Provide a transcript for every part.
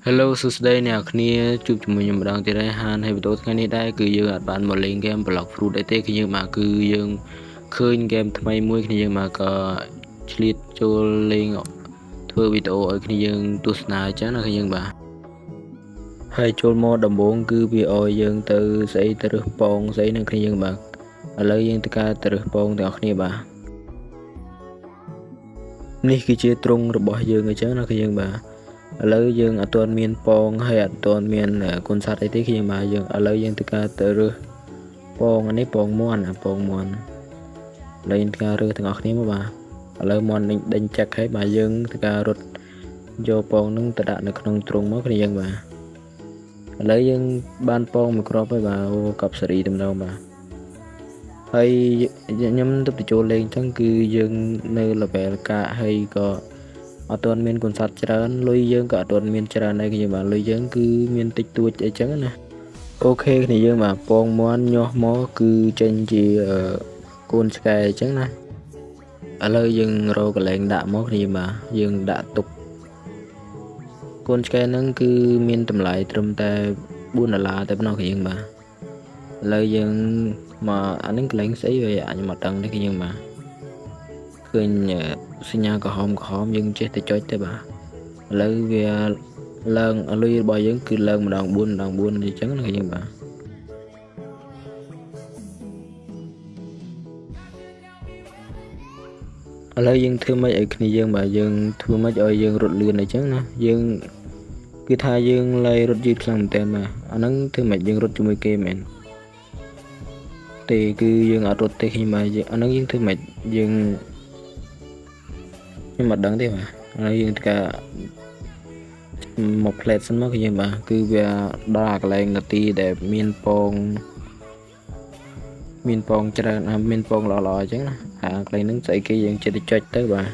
Hello សួស្តីអ្នកគ្នាជួបជាមួយខ្ញុំម្ដងទៀតហើយហានហើយបន្តថ្ងៃនេះដែរគឺយើងអាចបានមកលេងហ្គេម Block Fruit អីទេគឺយើងមកគឺយើងឃើញហ្គេមថ្មីមួយគ្នាយើងមកក៏ឆ្លៀតចូលលេងធ្វើវីដេអូឲ្យគ្នាយើងទស្សនាអញ្ចឹងណាគឺយើងបាទហើយចូលមកដំបូងគឺវាឲ្យយើងទៅស្អីទៅរើសពងស្អីនឹងគ្នាយើងបាទឥឡូវយើងទៅការទៅរើសពងទាំងអស់គ្នាបាទនេះគឺជាទ្រុងរបស់យើងអញ្ចឹងណាគឺយើងបាទឥឡូវយើងអត់ទាន់មានពងហើយអត់ទាន់មានគុណសត្វអីទេខ្ញុំបាទយើងឥឡូវយើងទៅការទៅរើសពងនេះពងមាន់ពងមាន់ឥឡូវយើងទៅការរើសទាំងអស់គ្នាមកបាទឥឡូវមាន់ដេញចាក់ហើយបាទយើងទៅការរត់យកពងនឹងទៅដាក់នៅក្នុងទ្រុងមកគ្នាយើងបាទឥឡូវយើងបានពងមួយគ្រាប់ហើយបាទអូកប់សេរីតែម្ដងបាទហើយខ្ញុំទៅចូលលេងអញ្ចឹងគឺយើងនៅ level កាហើយក៏អត់ទាន់មានគុណសត្វច្រើនលុយយើងក៏អត់ទាន់មានច្រើនដែរខ្ញុំបាទលុយយើងគឺមានតិចតួចអីចឹងណាអូខេគ្នាយើងបាទពងមាន់ញាស់មកគឺចេញជាកូនឆ្កែអញ្ចឹងណាឥឡូវយើងរកកន្លែងដាក់មកគ្នាបាទយើងដាក់ទុកកូនឆ្កែហ្នឹងគឺមានតម្លៃត្រឹមតែ$4តែប៉ុណ្ណោះគ្នាបាទឥឡូវយើងមកអានេះកន្លែងស្អីវាខ្ញុំអត់ដឹងទេគ្នាបាទឃើញសញ្ញាក្រហមយើងចេះតែចុចទៅបាទឥឡូវវាឡើងលុយរបស់យើងគឺឡើងម្ដង4អញ្ចឹងណាខ្ញុំបាទឥឡូវយើងធ្វើម៉េចឲ្យគ្នាយើងបាទយើងធ្វើម៉េចឲ្យយើងរត់លឿនអញ្ចឹងណាយើងគឺថាយើងឡាយរត់យឺតខ្លាំងមែនតើបាទអាហ្នឹងធ្វើម៉េចយើងរត់ជាមួយគេមែនទេគឺយើងអត់រត់ទេខ្ញុំបាទយើងអាហ្នឹងយើងធ្វើម៉េចយើងខ្ញុំអត់ដឹងទេបាទហើយយើងទៅការមកផ្លែតសិនមកខ្ញុំបាទគឺវាដល់កន្លែងនាទីដែលមានពងច្រើនមានពងល្អអញ្ចឹងណាអាកន្លែងហ្នឹងស្អីគេយើងចិត្តទៅចុចទៅបាទ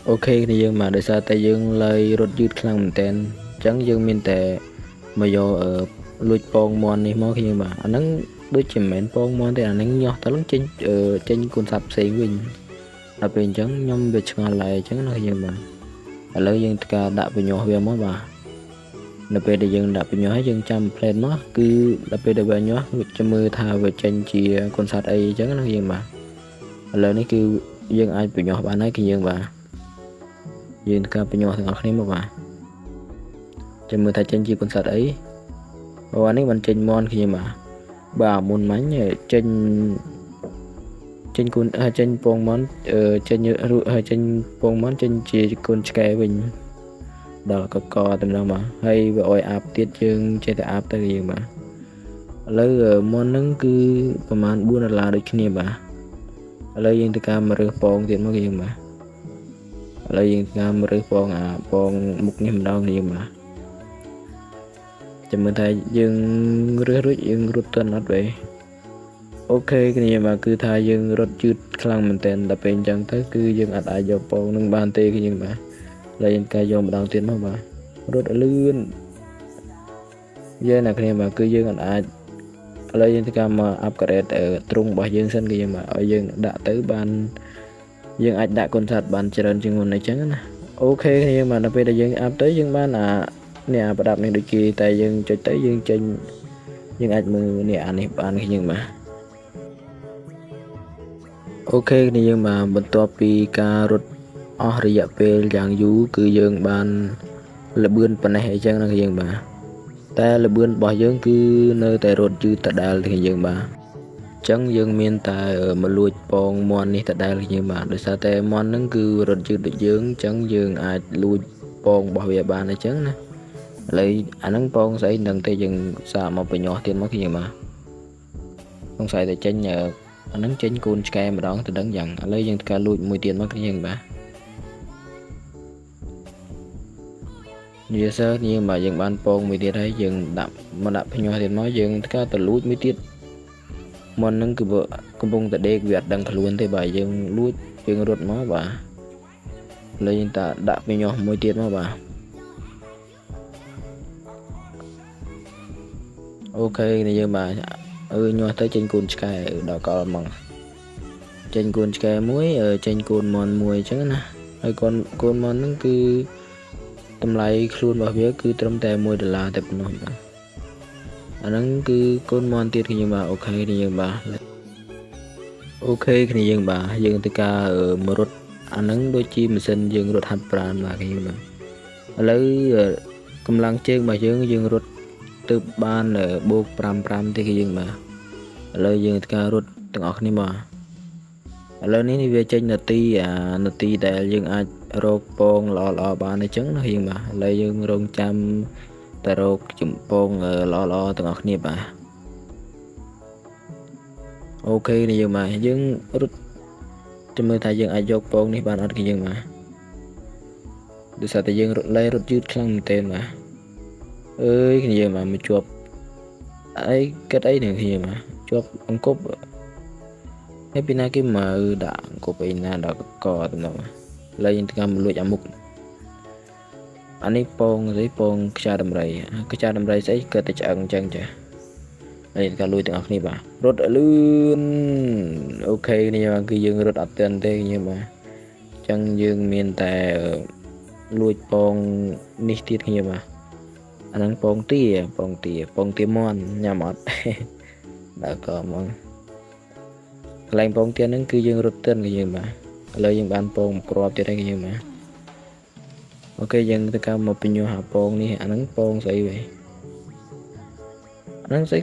អូខេគ្នាយើងបាទដោយសារតែយើងឡើយរត់យឺតខ្លាំងមែនតើអញ្ចឹងយើងមានតែមកយកលួចពងមាន់នេះមកខ្ញុំបាទអាហ្នឹងដូចជាមិនមែនពងមាន់ទេអាហ្នឹងញាស់ទៅឡើងចេញគុណសត្វផ្សេងវិញដល់ពេលអញ្ចឹងខ្ញុំវាឆ្ងល់lạiអញ្ចឹងណាខ្ញុំបាទឥឡូវយើងធ្វើការដាក់បញ្ញុះវាមកបាទនៅពេលដែលយើងដាក់បញ្ញុះហើយយើងចាំផ្លែតមកគឺដល់ពេលដែលវាញាស់ចាំមើលថាវាចេញជាគុណសត្វអីអញ្ចឹងណាខ្ញុំបាទឥឡូវនេះគឺយើងអាចបញ្ញុះបានហើយគឺយើងបាទយើងធ្វើការបញ្ញុះទាំងអស់គ្នាមកបាទចាំមើលថាចេញជាគុណសត្វអីអូអានេះមិនចេញមន់ខ្ញុំបាទមុនមិញចេញគុណចេញពងមន់ចេញចេញពងមន់ចេញជាគុណឆ្កែវិញដល់កកតែម្ដងបាទហើយវាអោយអាប់ទៀតយើងចេះតែអាប់ទៅយើងបាទឥឡូវមន់ហ្នឹងគឺប្រហែល$4ដូចគ្នាបាទឥឡូវយើងទៅការមករើសពងទៀតមកយើងបាទឥឡូវយើងការមករើសពងពងមុខនេះម្ដងយើងបាទចាំមើលថាយើងរើសរួចយើងរត់ទៅអត់ទេអូខេគ្នាបាទគឺថាយើងរត់យឺតខ្លាំងមែនតើដល់ពេលអញ្ចឹងទៅគឺយើងអាចយកពងនឹងបានទេគ្នាបាទឥឡូវយើងកាយយកម្ដងទៀតមកបាទរត់លឿនយើងណាគ្នាបាទគឺយើងអាចឥឡូវយើងធ្វើការមកអាប់ក្រេតទ្រុងរបស់យើងសិនគឺយើងបាទឲ្យយើងដាក់ទៅបានយើងអាចដាក់គុណសត្វបានច្រើនជាងមុនអញ្ចឹងណាអូខេគ្នាបាទដល់ពេលដែលយើងអាប់ទៅយើងបាននេះប្រដាប់នេះដូចគេតែយើងចុចទៅយើងចេញយើងអាចមើលនេះអានេះបានគ្នាបាទអូខេគ្នាយើងបាទបន្ទាប់ពីការរត់អស់រយៈពេលយ៉ាងយូរគឺយើងបានលបឿនប៉ុណ្ណេះអីចឹងណាយើងបាទតែលបឿនរបស់យើងគឺនៅតែរត់យឺតដដែលគ្នាយើងបាទអញ្ចឹងយើងមានតែមកលួចពងមាន់នេះដដែលគ្នាបាទដោយសារតែមាន់ហ្នឹងគឺរត់យឺតដូចយើងអញ្ចឹងយើងអាចលួចពងរបស់វាបានអញ្ចឹងណាឥឡូវអាហ្នឹងពងស្អីនឹងតែយើងសាកមកបញ្ញុះទៀតមកគ្នាបាទសង្ស័យតែចេញអាហ្នឹងចេញកូនឆ្កែម្ដងទៅដឹងយ៉ាងឥឡូវយើងធ្វើការលួចមួយទៀតមកគ្នាបាទនិយាយសើយើងបាទយើងបានពងមួយទៀតហើយយើងដាក់ភ្ញាស់ទៀតមកយើងធ្វើការទៅលួចមួយទៀតមុនហ្នឹងគឺកំពុងតែដេកវាអត់ដឹងខ្លួនទេបាទយើងលួចយើងរត់មកបាទឥឡូវយើងដាក់ភ្ញាស់មួយទៀតមកបាទអូខេយើងបាទញាស់ទៅចេញកូនឆ្កែដល់កលមកចេញកូនឆ្កែមួយចេញកូនមាន់មួយអញ្ចឹងណាហើយកូនមាន់ហ្នឹងគឺ តម្លៃខ្លួនរបស់វាគឺត្រឹមតែ$1តែប៉ុណ្ណោះបាទអាហ្នឹងគឺកូនមន់ទៀតគ្នាបាទអូខេគ្នាយើងបាទអូខេគ្នាយើងបាទយើងទៅការមករត់អាហ្នឹងដូចជាម៉ាស៊ីនយើងរត់ហាត់ប្រាណបាទគ្នាបាទឥឡូវកម្លាំងជើងរបស់យើងរត់ទៅបានបូក5ទេគ្នាយើងបាទឥឡូវយើងទៅការរត់ទាំងអស់គ្នាបាទឥឡូវនេះវាចេញនាទីដែលយើងអាចរកពងល្អបានអញ្ចឹងណាយើងបាទឥឡូវយើងរងចាំតែរកចំពងល្អទាំងអស់គ្នាបាទអូខេនេះយើងបាទយើងរត់ចាំមើលថាយើងអាចយកពងនេះបានអត់គេយើងបាទដោយសារតែយើងរត់យឺតខ្លាំងមែនទែនបាទអើយគ្នាយើងបាទមកជាប់អីគិតអីនឹងគ្នាបាទជាប់អង្គប់ហើយពីណាគេមកដាក់អង្គប់អីណាដល់កតំណឥឡូវយើងទៅកម្មលួចអាមុខអានេះពងស្អីពងខ្យាដំរីស្អីក៏តែឆ្អឹងអញ្ចឹងចាហើយការលួចទាំងអស់គ្នាបាទរត់លឿនអូខេគ្នាបាទគឺយើងរត់អត់ទាន់ទេគ្នាបាទអញ្ចឹងយើងមានតែលួចពងនេះទៀតគ្នាបាទអាហ្នឹងពងទាមន់ញ៉ាំអត់ដល់ក៏ហ្មងកន្លែងពងទាហ្នឹងគឺយើងរត់ទាន់គ្នាបាទឥឡូវយើងបានពងគ្រាប់ទៀតហើយគ្នាបាទអូខេយើងទៅកម្មមកបញ្ញោហាពងនេះអាហ្នឹងពងស្អីវ៉េអាហ្នឹងស្អី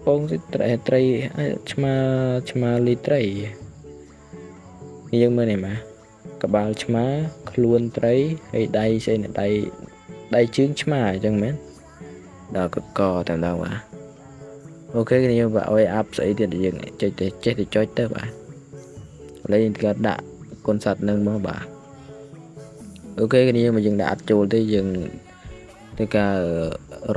ពងស្អីត្រីឆ្មាលីត្រីយើងមើលនេះបាទក្បាលឆ្មាខ្លួនត្រីហើយដៃស្អីណាដៃជើងឆ្មាអញ្ចឹងមែនដល់កតែម្ដងបាទអូខេគ្នាយើងបាទឲ្យអាប់ស្អីទៀតយើងចេះតែចុចទៅបាទឥឡូវយើងក៏ដាក់កូនសត្វនឹងមកបាទអូខេគ្នាយើងដាក់អត់ចូលទេយើងទៅការ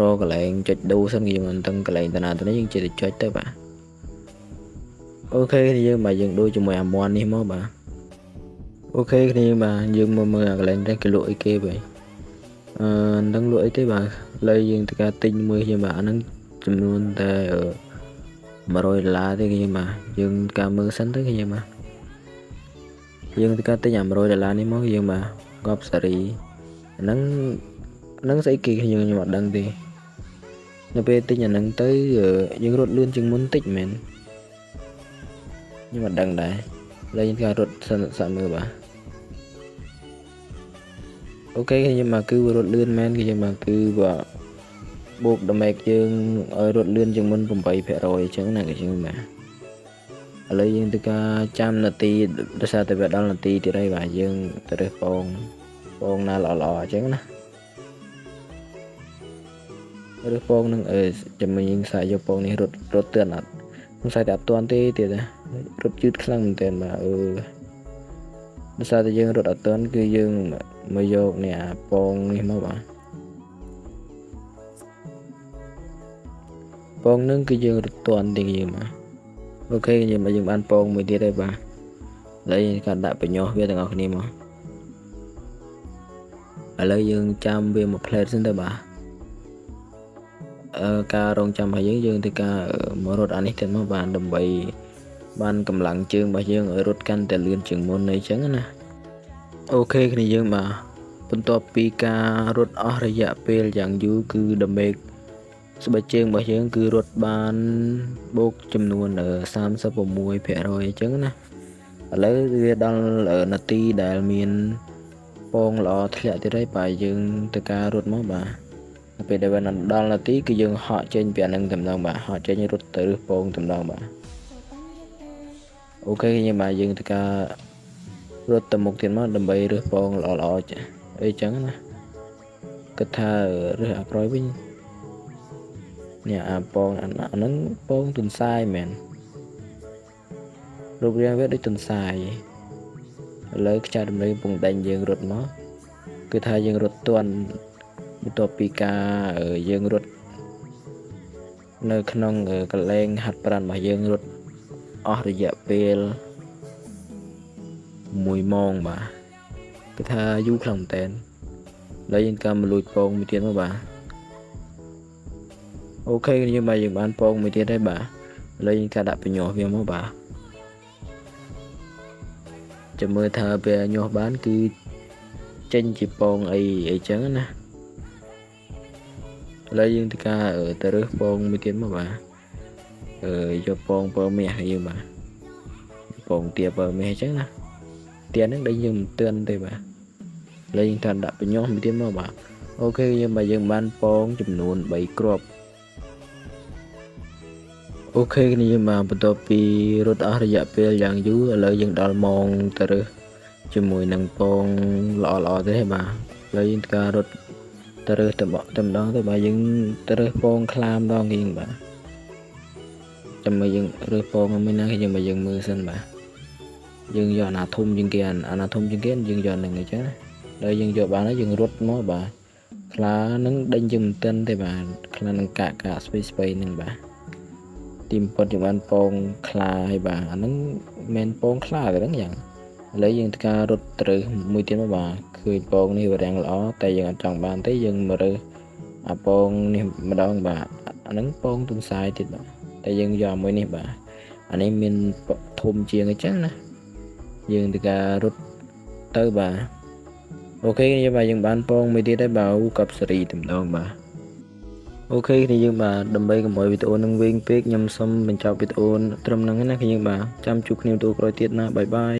រកកន្លែងចុចដូរសិនយើងមិនដឹងកន្លែងតាណាទៅនេះយើងចេះតែចុចទៅបាទអូខេគ្នាយើងបាទយើងដូរជាមួយអាមន់នេះមកបាទអូខេគ្នាបាទយើងមកមើលកន្លែងនេះគេលក់អីគេបាទនឹងលក់អីទេបាទឥឡូវយើងទៅការទិញមើលខ្ញុំបាទអាហ្នឹងចំនួនតែ$100ទេខ្ញុំបាទយើងការមើលសិនទៅខ្ញុំបាទយើងទៅការទិញអា$100នេះមកយើងបាទកប់សេរីអាហ្នឹងស្អីគេខ្ញុំអត់ដឹងទេនៅពេលទិញអាហ្នឹងទៅយើងរត់លឿនជាងមុនតិចមែនខ្ញុំអត់ដឹងដែរឥឡូវយើងការរត់សិនសាក់មើលបាទអូខេខ្ញុំមកគឺរត់លឿនមែនខ្ញុំមកគឺបាទបូកដមេកយើងឲ្យរត់លឿនជាងមុន8%អញ្ចឹងណាខ្ញុំបាទឥឡូវយើងទៅការចាំនាទីដោយសារតែវាដល់នាទីទៀតហើយបាទយើងទៅរើសពងណាល្អអញ្ចឹងណារើសពងនឹងចាំយើងសាកយកពងនេះរត់ទឿនអត់ខ្ញុំសាកតែអត់ទាន់ទេទៀតណារត់យឺតខ្លាំងមែនតើបាទដោយសារតែយើងរត់អត់ទាន់គឺយើងមកយកនេះអាពងនេះមកបាទពងនឹងគឺយើងរត់ទាន់ទេយើងបាទអូខេយើងបានពងមួយទៀតហើយបាទឥឡូវយើងក៏ដាក់បញ្ញោះវាទាំងអស់គ្នាមកឥឡូវយើងចាំវាមួយផ្លែតសិនទៅបាទការរងចាំរបស់យើងទៅការមករត់អានេះទៀតមកបានដើម្បីបានកម្លាំងជើងរបស់យើងឲ្យរត់កាន់តែលឿនជាងមុនអីចឹងណាអូខេគ្នាយើងបាទបន្ទាប់ពីការរត់អស់រយៈពេលយ៉ាងយូរគឺដើម្បីស្បែកជើងរបស់យើងគឺរត់បានបូកចំនួន36%អញ្ចឹងណាឥឡូវវាដល់នាទីដែលមានពងល្អធ្លាក់ទៀតហើយបាទយើងទៅការរត់មកបាទពេលដែលដល់នាទីគឺយើងហក់ចេញពីអានឹងតែម្ដងបាទហក់ចេញរត់ទៅរើសពងតែម្ដងបាទអូខេខ្ញុំបាទយើងទៅការរត់ទៅមុខទៀតមកដើម្បីរើសពងល្អអីចឹងណាគិតថារើសអាក្រោយវិញនេះអាពងអាហ្នឹងពងទុនសាយមែនរូបរាងវាដូចទុនសាយឥឡូវខ្ចាត់ដំណើរពងដេញយើងរត់មកគឺថាយើងរត់ទាន់បន្ទាប់ពីការយើងរត់នៅក្នុងកន្លែងហាត់ប្រាណរបស់យើងរត់អស់រយៈពេល1ម៉ោងបាទគឺថាយូរខ្លាំងមែនតើឥឡូវយើងកម្មលួចពងមួយទៀតមកបាទអូខេយើងបានពងមួយទៀតហើយបាទឥឡូវយើងការដាក់បញ្ញោះវាមកបាទចាំមើលថាវាញាស់បានគឺ ចេញជាពងអីចឹងណាឥឡូវយើងធ្វើការទៅរើសពងមួយទៀតមកបាទយកពងពើមាសយើងបាទពងទាពើមាសអញ្ចឹងណាទាហ្នឹងដែលយើងមិនទឿនទេបាទឥឡូវយើងត្រូវដាក់បញ្ញុះមួយទៀតមកបាទអូខេយើងបានពងចំនួន3គ្រាប់អូខេគ្នាយើងបានបន្ទាប់ពីរត់អស់រយៈពេលយ៉ាងយូរឥឡូវយើងដល់ម៉ោងទៅរើសជាមួយនឹងពងល្អទេបាទឥឡូវយើងធ្វើការរត់ទៅរើសតែម្ដងទៅបាទយើងទៅរើសពងខ្លាម្ដងយើងបាទចាំមើលយើងរើសពងមួយណាយើងមើលសិនបាទយើងយកអាណាធំជាងគេអាណាធំជាងគេយើងយកនឹងអញ្ចឹងណាដល់យើងយកបានហើយយើងរត់មកបាទខ្លានឹងដេញយើងមិនទាន់ទេបាទខ្លានឹងកាក់ស្ពៃនឹងបាទទីបំផុតយើងបានពងខ្លាហើយបាទអាហ្នឹងមិនពងខ្លាទេហ្នឹងយ៉ាងឥឡូវយើងធ្វើការរត់ទៅមួយទៀតមកបាទឃើញពងនេះវារាំងល្អតែយើងអត់ចង់បានទេយើងមករើសអាពងនេះម្ដងបាទអាហ្នឹងពងទុនសាយទៀតបាទតែយើងយកមួយនេះបាទអានេះមានធំជាងអញ្ចឹងណាយើងធ្វើការរត់ទៅបាទអូខេយើងបានពងមួយទៀតហើយបាទកັບសេរីតែម្ដងបាទអូខេគ្នាយើងបាទដើម្បីកុំឲ្យវីដេអូនឹងវែងពេកខ្ញុំសូមបញ្ចប់វីដេអូត្រឹមហ្នឹងណាគ្នាយើងបាទចាំជួបគ្នាវីដេអូក្រោយទៀតណាបាយបាយ